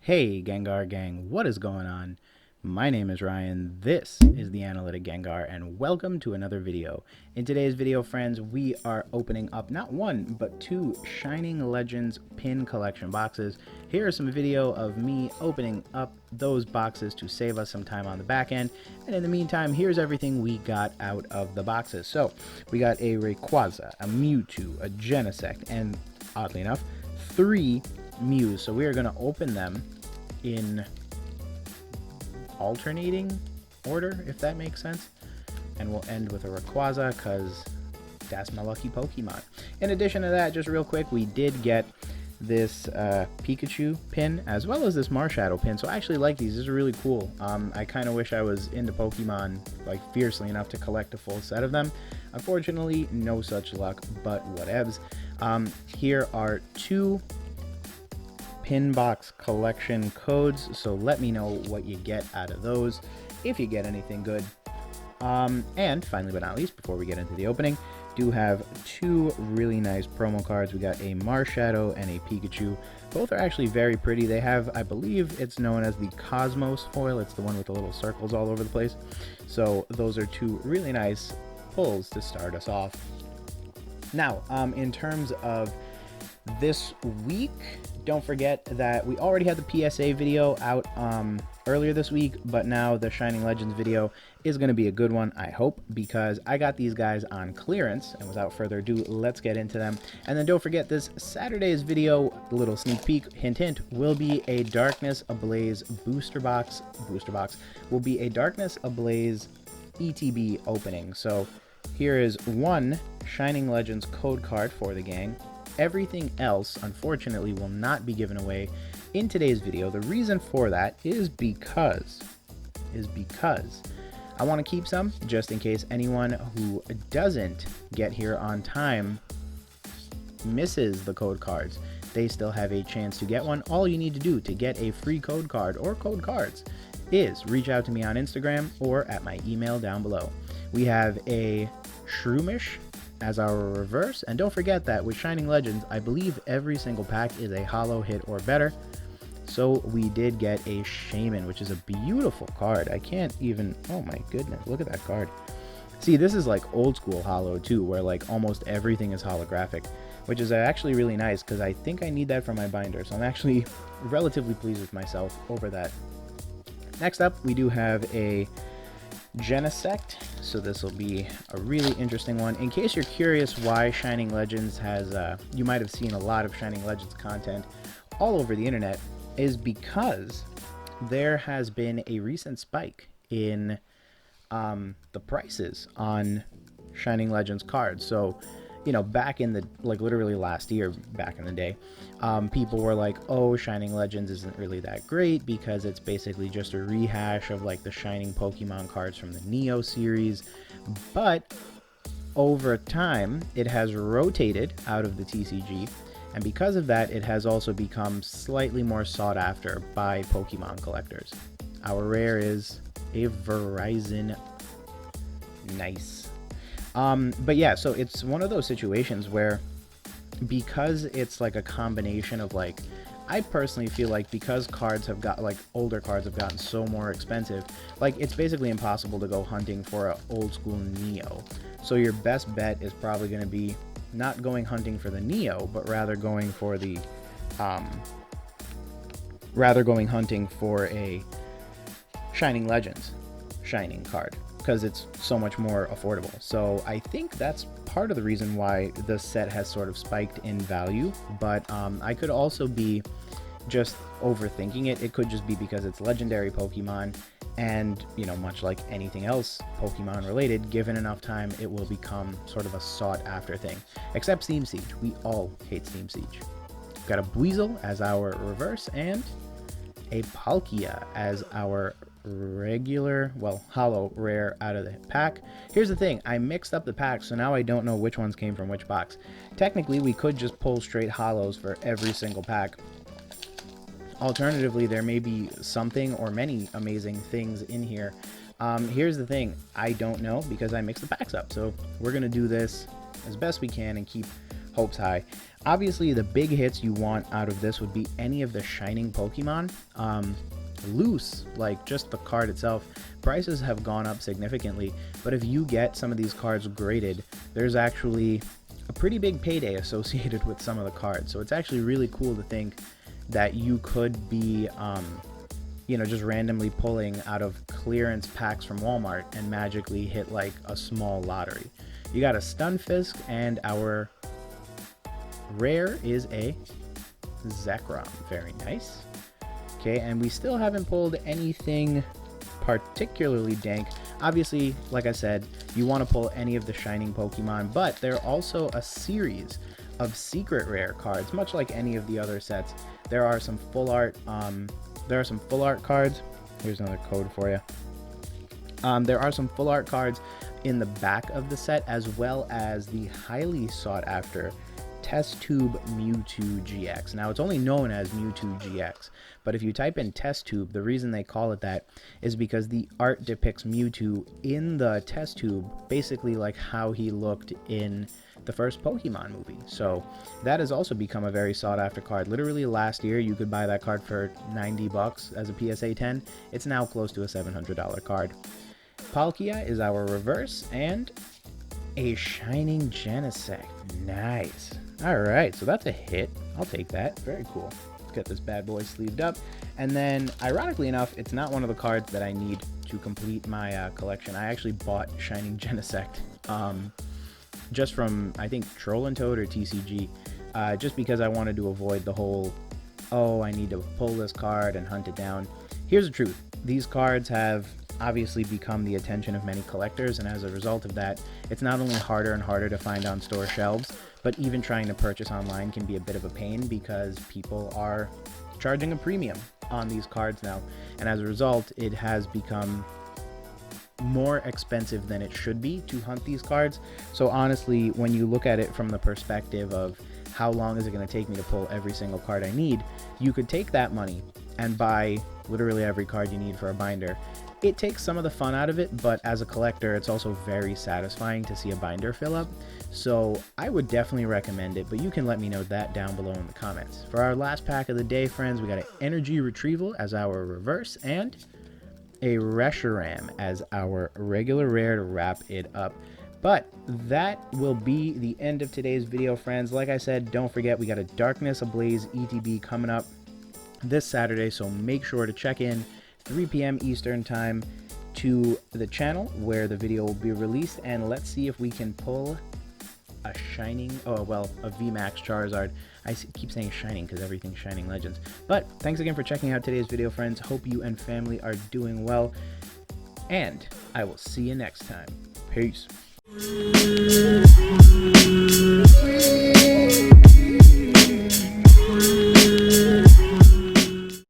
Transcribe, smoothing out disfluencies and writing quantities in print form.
Hey Gengar Gang, what is going on? My name is Ryan, this is the Analytic Gengar, and welcome to another video. In today's video, friends, we are opening up not one, but two Shining Legends pin collection boxes. Here is some video of me opening up those boxes to save us some time on the back end, and in the meantime, here's everything we got out of the boxes. So, we got a Rayquaza, a Mewtwo, a Genesect, and oddly enough, 3 Mews. So we are going to open them in alternating order, if that makes sense. And we'll end with a Rayquaza because that's my lucky Pokemon. In addition to that, just real quick, we did get this Pikachu pin as well as this Marshadow pin. So I actually like these. These are really cool. I kind of wish I was into Pokemon like fiercely enough to collect a full set of them. Unfortunately, no such luck, but whatevs. Here are 2 pin box collection codes, so let me know what you get out of those, if you get anything good. And finally but not least, before we get into the opening, do have 2 really nice promo cards. We got a Marshadow and a Pikachu. Both are actually very pretty. They have, I believe it's known as the Cosmos foil. It's the one with the little circles all over the place. So those are 2 really nice pulls to start us off. Now, in terms of this week, don't forget that we already had the PSA video out earlier this week, but now the Shining Legends video is going to be a good one, I hope, because I got these guys on clearance. And without further ado, let's get into them. And then don't forget, this Saturday's video, a little sneak peek, hint hint, will be a Darkness Ablaze booster box, will be a Darkness Ablaze ETB opening. So here is 1 Shining Legends code card for the gang. Everything else, unfortunately, will not be given away in today's video. The reason for that is because I want to keep some just in case anyone who doesn't get here on time misses the code cards. They still have a chance to get one. All you need to do to get a free code card or code cards is reach out to me on Instagram or at my email down below. We have a Shroomish as our reverse, and don't forget that with Shining Legends, I believe every single pack is a holo hit or better. So we did get a Shaman, which is a beautiful card. I can't even, oh my goodness, look at that card. See, this is like old school holo too, where like almost everything is holographic, which is actually really nice because I think I need that for my binder. So I'm actually relatively pleased with myself over that. Next up, we do have a Genesect, so this will be a really interesting one. In case you're curious why Shining Legends has, you might have seen a lot of Shining Legends content all over the internet, is because there has been a recent spike in the prices on Shining Legends cards. So, you know, back in the, like literally last year, back in the day, people were like, oh, Shining Legends isn't really that great because it's basically just a rehash of like the Shining Pokemon cards from the Neo series. But over time, it has rotated out of the TCG. And because of that, it has also become slightly more sought after by Pokemon collectors. Our rare is a Verizon. Nice. But yeah, so it's one of those situations where, because it's like a combination of like, I personally feel like because cards have got like older cards have gotten so more expensive, like it's basically impossible to go hunting for an old school Neo. So your best bet is probably going to be not going hunting for the Neo, but rather going for the, going hunting for a Shining Legends Shining card, because it's so much more affordable. So I think that's part of the reason why the set has sort of spiked in value, but I could also be just overthinking it. It could just be because it's legendary Pokemon, and you know, much like anything else Pokemon related, given enough time, it will become sort of a sought after thing. Except Steam Siege. We all hate Steam Siege. Got a Buizel as our reverse, and a Palkia as our regular, well, holo rare out of the pack. Here's the thing, I mixed up the packs, so now I don't know which ones came from which box. Technically, we could just pull straight holos for every single pack. Alternatively, there may be something or many amazing things in here. Here's the thing, I don't know because I mixed the packs up. So we're going to do this as best we can and keep hopes high. Obviously, the big hits you want out of this would be any of the shining Pokemon. Loose, like just the card itself, prices have gone up significantly, but if you get some of these cards graded, there's actually a pretty big payday associated with some of the cards. So it's actually really cool to think that you could be you know, just randomly pulling out of clearance packs from Walmart and magically hit like a small lottery. You got a Stunfisk, and our rare is a Zekrom. Very nice. Okay, and we still haven't pulled anything particularly dank. Obviously, like I said, you want to pull any of the shining Pokemon, but there are also a series of secret rare cards, much like any of the other sets. There are some full art cards. Here's another code for you. There are some full art cards in the back of the set, as well as the highly sought after Test Tube Mewtwo GX. Now, it's only known as Mewtwo GX, but if you type in Test Tube, the reason they call it that is because the art depicts Mewtwo in the test tube, basically like how he looked in the first Pokemon movie. So that has also become a very sought after card. Literally last year, you could buy that card for $90 as a PSA 10. It's now close to a $700 card. Palkia is our reverse, and a shining Genesect. Nice. All right, so that's a hit. I'll take that. Very cool. Let's get this bad boy sleeved up. And then, ironically enough, it's not one of the cards that I need to complete my collection. I actually bought shining Genesect just from, I think, Troll and Toad or TCG, just because I wanted to avoid the whole, oh, I need to pull this card and hunt it down. Here's the truth. These cards have obviously become the attention of many collectors, and as a result of that, it's not only harder and harder to find on store shelves, but even trying to purchase online can be a bit of a pain because people are charging a premium on these cards now, and as a result, it has become more expensive than it should be to hunt these cards. So honestly, when you look at it from the perspective of how long is it going to take me to pull every single card I need, you could take that money and buy literally every card you need for a binder. It takes some of the fun out of it, but as a collector, it's also very satisfying to see a binder fill up. So I would definitely recommend it, but you can let me know that down below in the comments. For our last pack of the day, friends, we got an Energy Retrieval as our reverse, and a Reshiram as our regular rare to wrap it up. But that will be the end of today's video, friends. Like I said, don't forget, we got a Darkness Ablaze ETB coming up this Saturday, so make sure to check in 3 p.m. Eastern time to the channel where the video will be released, and let's see if we can pull a shining, a VMAX Charizard. I keep saying shining because everything's Shining Legends. But thanks again for checking out today's video, friends. Hope you and family are doing well, and I will see you next time. Peace.